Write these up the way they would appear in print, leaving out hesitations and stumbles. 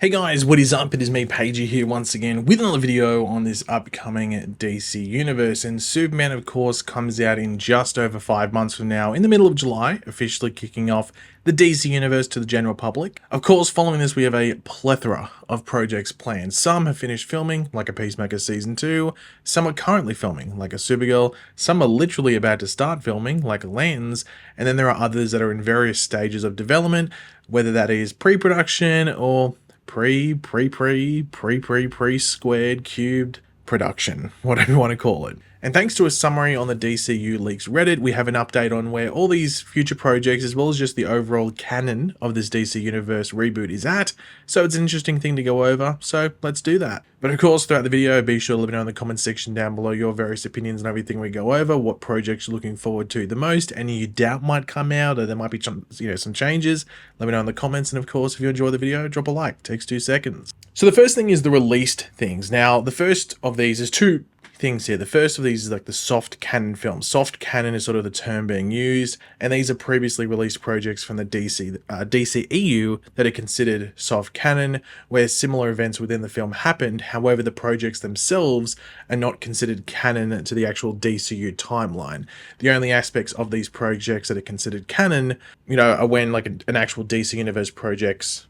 Hey guys, what is up? It is me, Pagey, here once again with another video on this upcoming DC universe. And Superman, of course, comes out in just over 5 months from now, in the middle of July, officially kicking off the DC universe to the general public. Of course, following this, we have a plethora of projects planned. Some have finished filming, like a Peacemaker Season 2. Some are currently filming, like a Supergirl. Some are literally about to start filming, like a Lands. And then there are others that are in various stages of development, whether that is pre-production or squared, cubed production, whatever you want to call it. And thanks to a summary on the DCU Leaks Reddit, we have an update on where all these future projects, as well as just the overall canon of this DC Universe reboot is at. So it's an interesting thing to go over, so let's do that. But of course, throughout the video, be sure to let me know in the comment section down below your various opinions and everything we go over, what projects you're looking forward to the most, any you doubt might come out, or there might be some changes. Let me know in the comments, and of course, if you enjoy the video, drop a like. It takes 2 seconds. So the first thing is the released things. Now, the first of these is two things here. The first of these is like the soft canon films. Soft canon is sort of the term being used, and these are previously released projects from the DCEU that are considered soft canon, where similar events within the film happened. However, the projects themselves are not considered canon to the actual DCU timeline. The only aspects of these projects that are considered canon, are when like an actual DC Universe projects,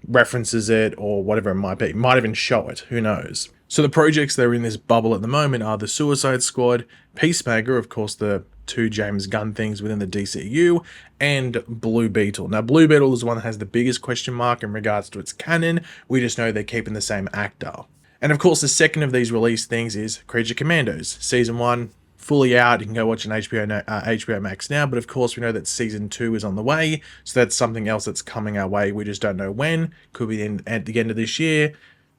references it or whatever it might be. Might even show it, who knows. So the projects that are in this bubble at the moment are the Suicide Squad, Peacemaker, of course the two James Gunn things within the DCEU, and Blue Beetle. Now Blue Beetle is the one that has the biggest question mark in regards to its canon. We just know they're keeping the same actor. And of course the second of these released things is Creature Commandos. Season 1, fully out. You can go watch an HBO Max now, but of course we know that Season 2 is on the way, so that's something else that's coming our way. We just don't know when. Could be at the end of this year.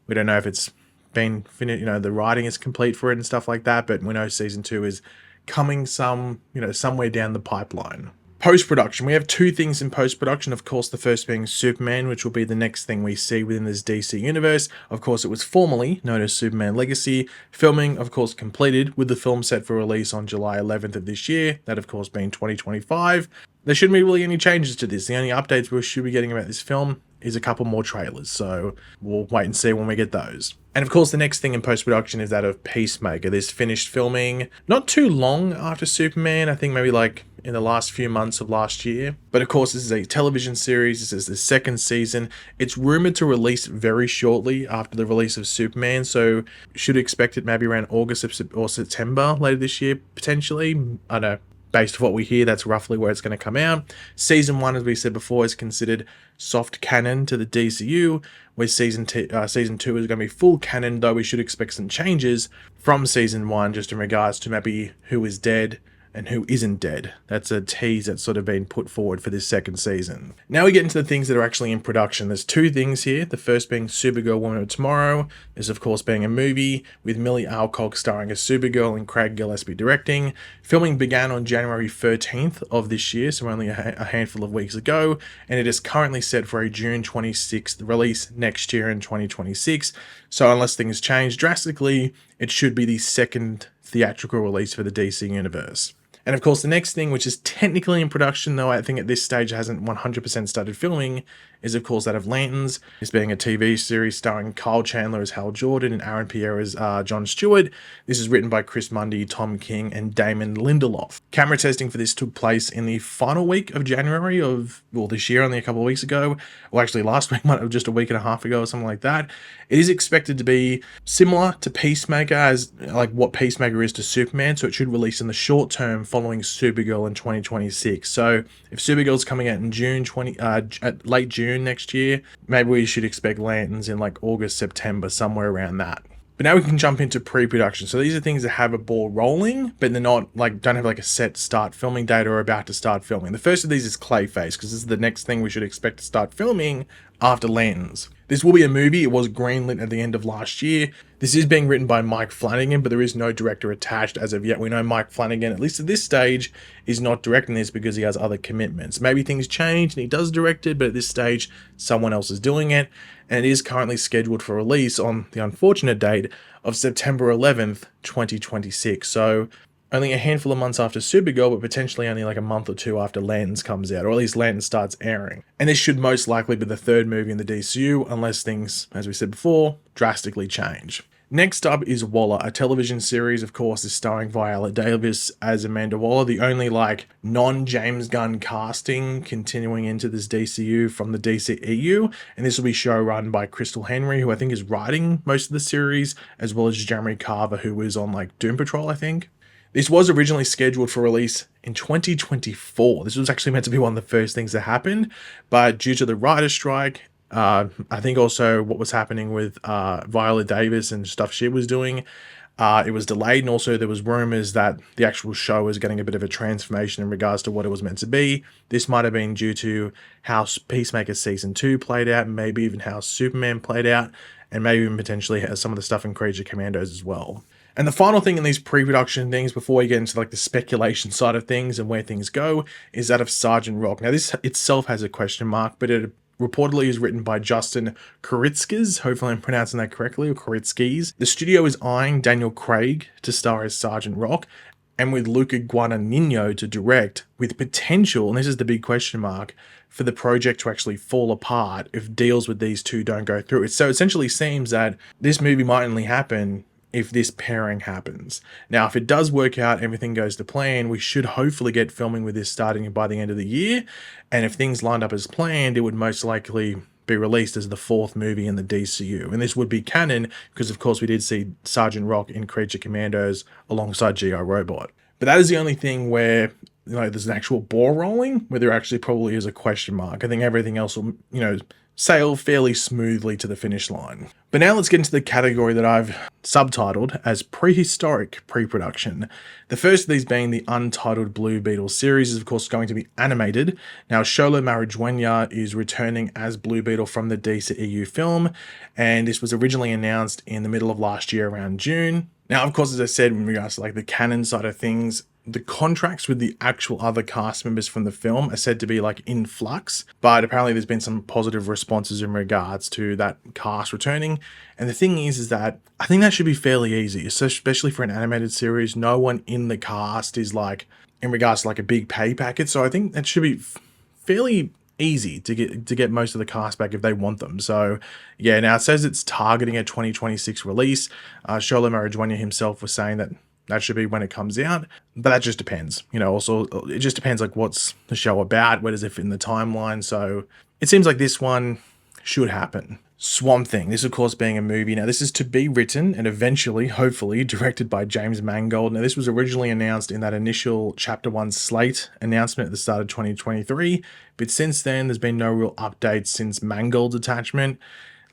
We don't know if it's been finished, the writing is complete for it and stuff like that, but we know Season 2 is coming somewhere down the pipeline. Post-production, we have two things in post-production. Of course, the first being Superman, which will be the next thing we see within this DC universe. Of course, it was formerly known as Superman Legacy. Filming, of course, completed, with the film set for release on July 11th of this year. That, of course, being 2025. There shouldn't be really any changes to this. The only updates we should be getting about this film is a couple more trailers, so we'll wait and see when we get those. And of course, the next thing in post-production is that of Peacemaker. This finished filming not too long after Superman, I think maybe like in the last few months of last year. But of course, this is a television series. This is the second season. It's rumored to release very shortly after the release of Superman, so should expect it maybe around August or September later this year, potentially. I don't know. Based on what we hear, that's roughly where it's going to come out. Season 1, as we said before, is considered soft canon to the DCU, where Season 2 is going to be full canon, though we should expect some changes from Season 1, just in regards to maybe who is dead and who isn't dead. That's a tease that's sort of been put forward for this second season. Now we get into the things that are actually in production. There's two things here. The first being Supergirl Woman of Tomorrow. This, of course, being a movie with Millie Alcock starring as Supergirl and Craig Gillespie directing. Filming began on January 13th of this year, so only a handful of weeks ago, and it is currently set for a June 26th release next year in 2026. So unless things change drastically, it should be the second theatrical release for the DC Universe. And of course, the next thing, which is technically in production, though I think at this stage hasn't 100% started filming, is of course that of Lanterns. This being a TV series starring Kyle Chandler as Hal Jordan and Aaron Pierre as John Stewart. This is written by Chris Mundy, Tom King, and Damon Lindelof. Camera testing for this took place in the final week of January of, this year, only a couple of weeks ago. Well, actually last week, just a week and a half ago or something like that. It is expected to be similar to Peacemaker, as like what Peacemaker is to Superman, so it should release in the short term following Supergirl in 2026. So if Supergirl's coming out in late June next year, maybe we should expect Lanterns in like August, September, somewhere around that. But now we can jump into pre-production. So these are things that have a ball rolling, but they're not don't have like a set start filming date or about to start filming. The first of these is Clayface, because this is the next thing we should expect to start filming after Lanterns. This will be a movie. It was greenlit at the end of last year. This is being written by Mike Flanagan, but there is no director attached as of yet. We know Mike Flanagan, at least at this stage, is not directing this because he has other commitments. Maybe things change and he does direct it, but at this stage, someone else is doing it. And it is currently scheduled for release on the unfortunate date of September 11th, 2026. So only a handful of months after Supergirl, but potentially only like a month or two after Lanterns comes out, or at least Lanterns starts airing. And this should most likely be the third movie in the DCU, unless things, as we said before, drastically change. Next up is Waller, a television series, of course, is starring Viola Davis as Amanda Waller, the only like non-James Gunn casting continuing into this DCU from the DCEU, and this will be showrun by Crystal Henry, who I think is writing most of the series, as well as Jeremy Carver, who was on like Doom Patrol, I think. This was originally scheduled for release in 2024. This was actually meant to be one of the first things that happened, but due to the writer's strike, I think also what was happening with Viola Davis and stuff she was doing, it was delayed, and also there was rumors that the actual show was getting a bit of a transformation in regards to what it was meant to be. This might have been due to how Peacemaker Season 2 played out, maybe even how Superman played out, and maybe even potentially some of the stuff in Creature Commandos as well. And the final thing in these pre-production things, before we get into like the speculation side of things and where things go, is that of Sergeant Rock. Now, this itself has a question mark, but it reportedly is written by Justin Kuritzkes. Hopefully I'm pronouncing that correctly, or Kuritzkes. The studio is eyeing Daniel Craig to star as Sergeant Rock, and with Luca Guadagnino to direct, with potential, and this is the big question mark, for the project to actually fall apart if deals with these two don't go through. It so essentially seems that this movie might only happen if this pairing happens. Now, if it does work out, everything goes to plan, we should hopefully get filming with this starting by the end of the year. And if things lined up as planned, it would most likely be released as the fourth movie in the DCU. And this would be canon because, of course, we did see Sergeant Rock in Creature Commandos alongside G.I. Robot. But that is the only thing where, you know, there's an actual ball rolling, where there actually probably is a question mark. I think everything else will, you know, sail fairly smoothly to the finish line. But now let's get into the category that I've subtitled as prehistoric pre-production. The first of these being the untitled Blue Beetle series is of course going to be animated. Now Shola Marijuana is returning as Blue Beetle from the DCEU film, and this was originally announced in the middle of last year around June. Now, of course, as I said, in regards to like the canon side of things, the contracts with the actual other cast members from the film are said to be like in flux, but apparently there's been some positive responses in regards to that cast returning. And the thing is that I think that should be fairly easy, especially for an animated series. No one in the cast is like in regards to like a big pay packet, so I think that should be fairly easy to get most of the cast back if they want them. So yeah, now it says it's targeting a 2026 release. Shola Marijuana himself was saying that should be when it comes out, but that just depends. You know, also it just depends like what's the show about, where does it fit in the timeline. So it seems like this one should happen. Swamp Thing, this of course being a movie. Now this is to be written and eventually, hopefully, directed by James Mangold. Now this was originally announced in that initial Chapter 1 slate announcement at the start of 2023, but since then there's been no real updates since Mangold's attachment.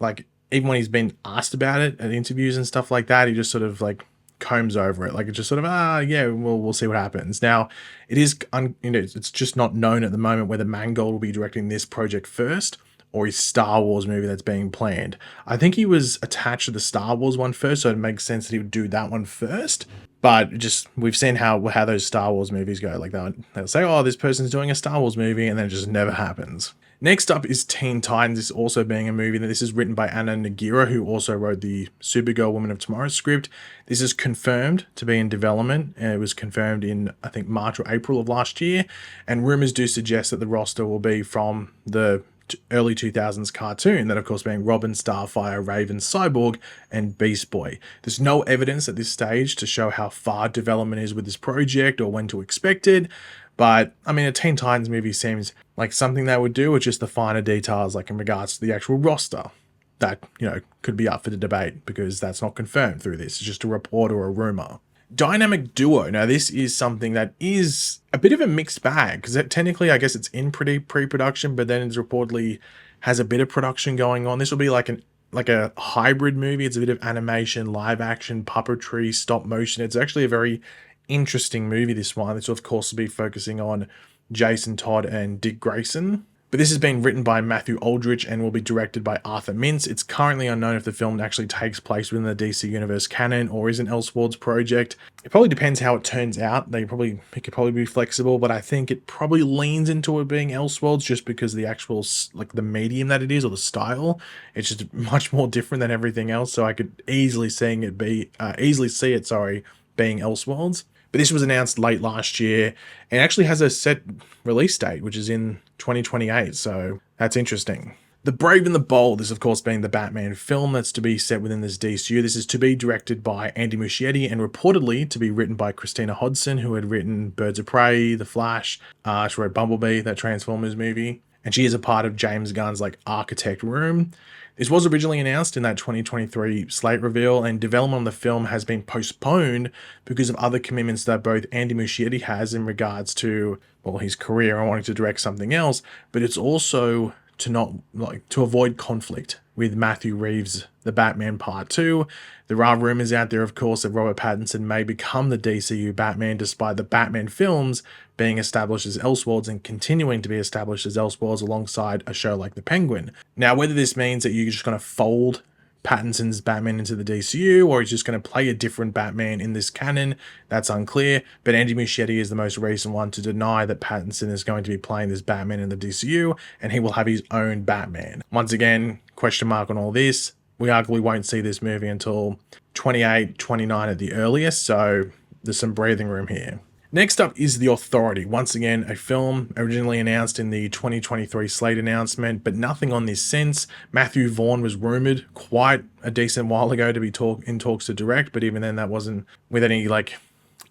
Like even when he's been asked about it at interviews and stuff like that, he just sort of like combs over it, like it's just sort of yeah, we'll see what happens. Now it is it's just not known at the moment whether Mangold will be directing this project first or his Star Wars movie that's being planned. I think he was attached to the Star Wars one first, so it makes sense that he would do that one first. But just we've seen how those Star Wars movies go. Like they'll say, oh, this person's doing a Star Wars movie, and then it just never happens. Next up is Teen Titans, this also being a movie. This is written by Anna Nagira, who also wrote the Supergirl Woman of Tomorrow script. This is confirmed to be in development, and it was confirmed in, I think, March or April of last year. And rumors do suggest that the roster will be from the early 2000s cartoon, that of course being Robin, Starfire, Raven, Cyborg, and Beast Boy. There's no evidence at this stage to show how far development is with this project or when to expect it. But, I mean, a Teen Titans movie seems like something they would do with just the finer details, like in regards to the actual roster. That, you know, could be up for the debate because that's not confirmed through this. It's just a report or a rumor. Dynamic Duo. Now, this is something that is a bit of a mixed bag because technically, I guess it's in pretty pre-production, but then it's reportedly has a bit of production going on. This will be like a hybrid movie. It's a bit of animation, live action, puppetry, stop motion. It's actually a very interesting movie, this one. This will of course be focusing on Jason Todd and Dick Grayson, but this has been written by Matthew Aldrich and will be directed by Arthur Mintz. It's currently unknown if the film actually takes place within the DC Universe canon or is an Elseworlds project. It probably depends how it turns out. It could probably be flexible, but I think it probably leans into it being Elseworlds just because the actual, like the medium that it is or the style, it's just much more different than everything else. So I could easily see it being Elseworlds. But this was announced late last year and actually has a set release date, which is in 2028. So that's interesting. The Brave and the Bold is, of course, being the Batman film that's to be set within this DCU. This is to be directed by Andy Muschietti and reportedly to be written by Christina Hodson, who had written Birds of Prey, The Flash. She wrote Bumblebee, that Transformers movie. And she is a part of James Gunn's architect room. This was originally announced in that 2023 slate reveal, and development on the film has been postponed because of other commitments that both Andy Muschietti has in regards to, well, his career and wanting to direct something else, but it's also to avoid conflict with Matthew Reeves' The Batman Part 2. There are rumors out there, of course, that Robert Pattinson may become the DCU Batman, despite the Batman films being established as Elseworlds and continuing to be established as Elseworlds alongside a show like The Penguin. Now, whether this means that you're just going to fold Pattinson's Batman into the DCU, or he's just going to play a different Batman in this canon, that's unclear. But Andy Muschietti is the most recent one to deny that Pattinson is going to be playing this Batman in the DCU, and he will have his own Batman. Once again, question mark on all this. We arguably won't see this movie until 28, 29 at the earliest, so there's some breathing room here. Next up is The Authority. Once again, a film originally announced in the 2023 slate announcement, but nothing on this since. Matthew Vaughn was rumored quite a decent while ago to be in talks to direct, but even then that wasn't with any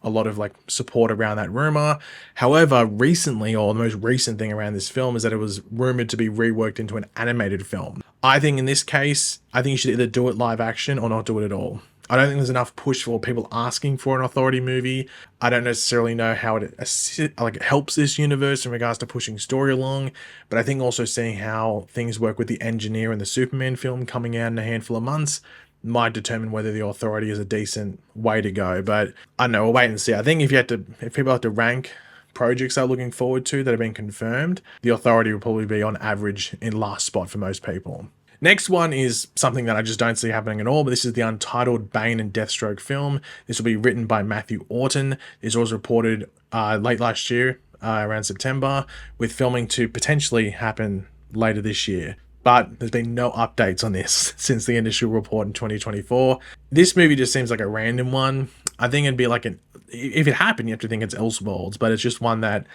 a lot of support around that rumor. However, recently, or the most recent thing around this film, is that it was rumored to be reworked into an animated film. I think in this case, you should either do it live action or not do it at all. I don't think there's enough push for people asking for an Authority movie. I don't necessarily know how it helps this universe in regards to pushing story along, but I think also seeing how things work with the Engineer and the Superman film coming out in a handful of months might determine whether The Authority is a decent way to go. But I don't know, we'll wait and see. I think if people have to rank projects they're looking forward to that have been confirmed, The Authority will probably be on average in last spot for most people. Next one is something that I just don't see happening at all, but this is the untitled Bane and Deathstroke film. This will be written by Matthew Orton. This was reported late last year, around September, with filming to potentially happen later this year. But there's been no updates on this since the initial report in 2024. This movie just seems like a random one. I think it'd be if it happened, you have to think it's Elseworlds, but it's just one that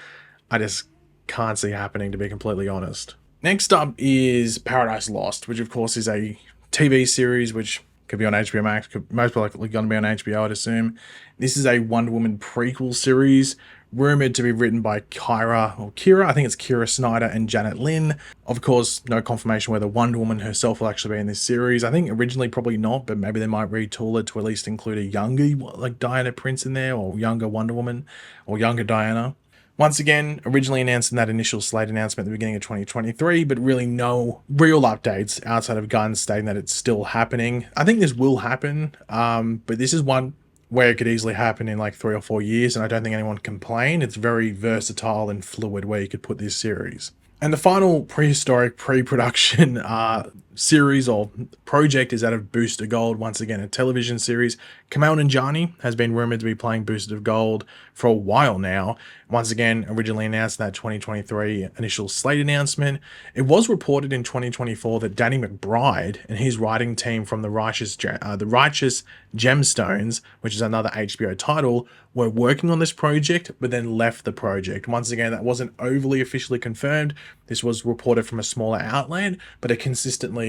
I just can't see happening, to be completely honest. Next up is Paradise Lost, which of course is a TV series which could be on HBO Max, most likely going to be on HBO, I'd assume. This is a Wonder Woman prequel series, rumored to be written by Kira, I think it's Kira Snyder and Janet Lynn. Of course, no confirmation whether Wonder Woman herself will actually be in this series. I think originally probably not, but maybe they might retool it to at least include a younger, Diana Prince in there, or younger Wonder Woman, or younger Diana. Once again, originally announced in that initial slate announcement at the beginning of 2023, but really no real updates outside of Gunn stating that it's still happening. I think this will happen, but this is one where it could easily happen in 3 or 4 years, and I don't think anyone can complain. It's very versatile and fluid where you could put this series. And the final prehistoric pre-production series or project is that of Booster Gold, once again a television series. Kumail Nanjiani has been rumored to be playing Booster Gold for a while now. Once again, originally announced in that 2023 initial slate announcement. It was reported in 2024 that Danny McBride and his writing team from the Righteous Gemstones, which is another HBO title, were working on this project, but then left the project. Once again, that wasn't overly officially confirmed. This was reported from a smaller outlet, but a consistently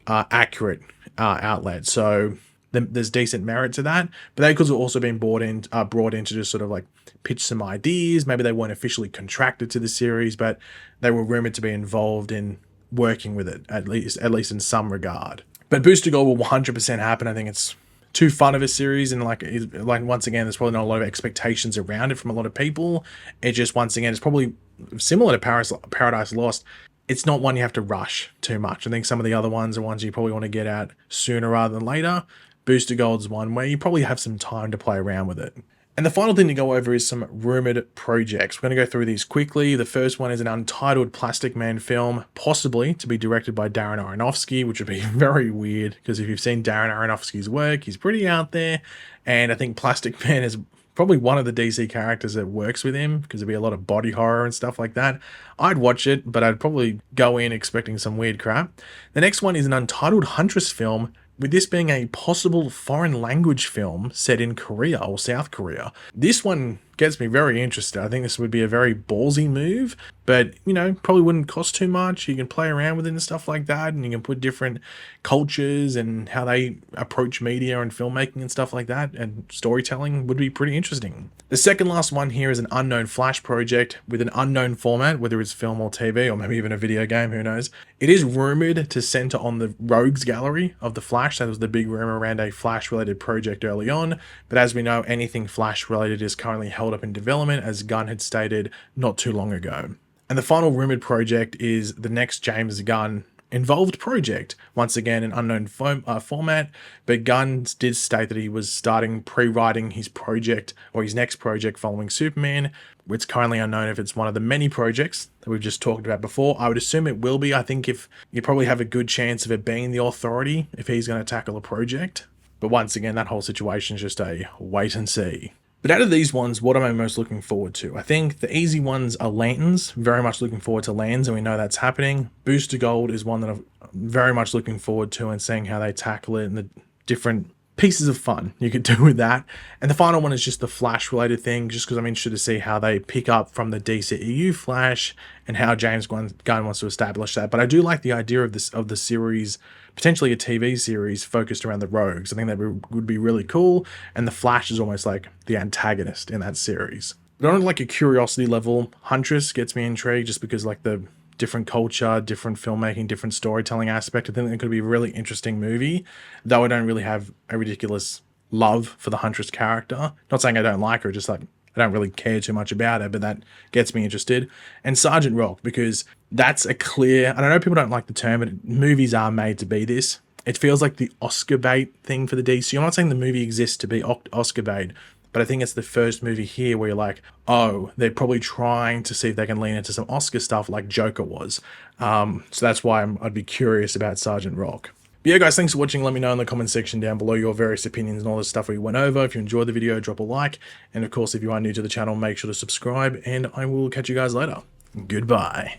accurate outlet. So there's decent merit to that. But they could have also been brought in to just sort of pitch some ideas. Maybe they weren't officially contracted to the series, but they were rumored to be involved in working with it, at least in some regard. But Booster Gold will 100% happen. I think it's too fun of a series, and once again, there's probably not a lot of expectations around it from a lot of people. It just, once again, it's probably similar to Paradise Lost. It's not one you have to rush too much. I think some of the other ones are ones you probably want to get out sooner rather than later. Booster Gold's one where you probably have some time to play around with it. And the final thing to go over is some rumored projects. We're going to go through these quickly. The first one is an untitled Plastic Man film, possibly to be directed by Darren Aronofsky, which would be very weird because if you've seen Darren Aronofsky's work, he's pretty out there. And I think Plastic Man is probably one of the DC characters that works with him because there'd be a lot of body horror and stuff like that. I'd watch it, but I'd probably go in expecting some weird crap. The next one is an untitled Huntress film with this being a possible foreign language film set in Korea or South Korea. This one gets me very interested. I think this would be a very ballsy move, but you know, probably wouldn't cost too much. You can play around with it and stuff like that, and you can put different cultures and how they approach media and filmmaking and stuff like that, and storytelling would be pretty interesting. The second last one here is an unknown Flash project with an unknown format, whether it's film or TV or maybe even a video game, who knows. It is rumored to center on the Rogues Gallery of the Flash. That was the big rumor around a Flash related project early on, but as we know, anything Flash related is currently held up in development, as Gunn had stated not too long ago. And the final rumored project is the next James Gunn involved project. Once again, an unknown format, but Gunn did state that he was starting pre-writing his project or his next project following Superman. It's currently unknown if it's one of the many projects that we've just talked about before. I would assume it will be. I think if you probably have a good chance of it being the Authority if he's going to tackle a project. But once again, that whole situation is just a wait and see. But out of these ones, what am I most looking forward to? I think the easy ones are Lanterns. Very much looking forward to Lands, and we know that's happening. Booster Gold is one that I'm very much looking forward to and seeing how they tackle it and the different pieces of fun you could do with that. And the final one is just the Flash related thing, just because I'm interested to see how they pick up from the DCEU Flash and how James Gunn wants to establish that. But I do like the idea of the series, potentially a TV series focused around the Rogues. I think that would be really cool, and the Flash is almost like the antagonist in that series. But on like a curiosity level, Huntress gets me intrigued just because like the different culture, different filmmaking, different storytelling aspect. I think it could be a really interesting movie, though I don't really have a ridiculous love for the Huntress character. Not saying I don't like her, just like I don't really care too much about her, but that gets me interested. And Sergeant Rock, because that's a clear, I know people don't like the term, but movies are made to be this. It feels like the Oscar bait thing for the DC. I'm not saying the movie exists to be Oscar bait, but I think it's the first movie here where you're like, oh, they're probably trying to see if they can lean into some Oscar stuff like Joker was. So that's why I'd be curious about Sergeant Rock. But yeah, guys, thanks for watching. Let me know in the comment section down below your various opinions and all the stuff we went over. If you enjoyed the video, drop a like. And of course, if you are new to the channel, make sure to subscribe. And I will catch you guys later. Goodbye.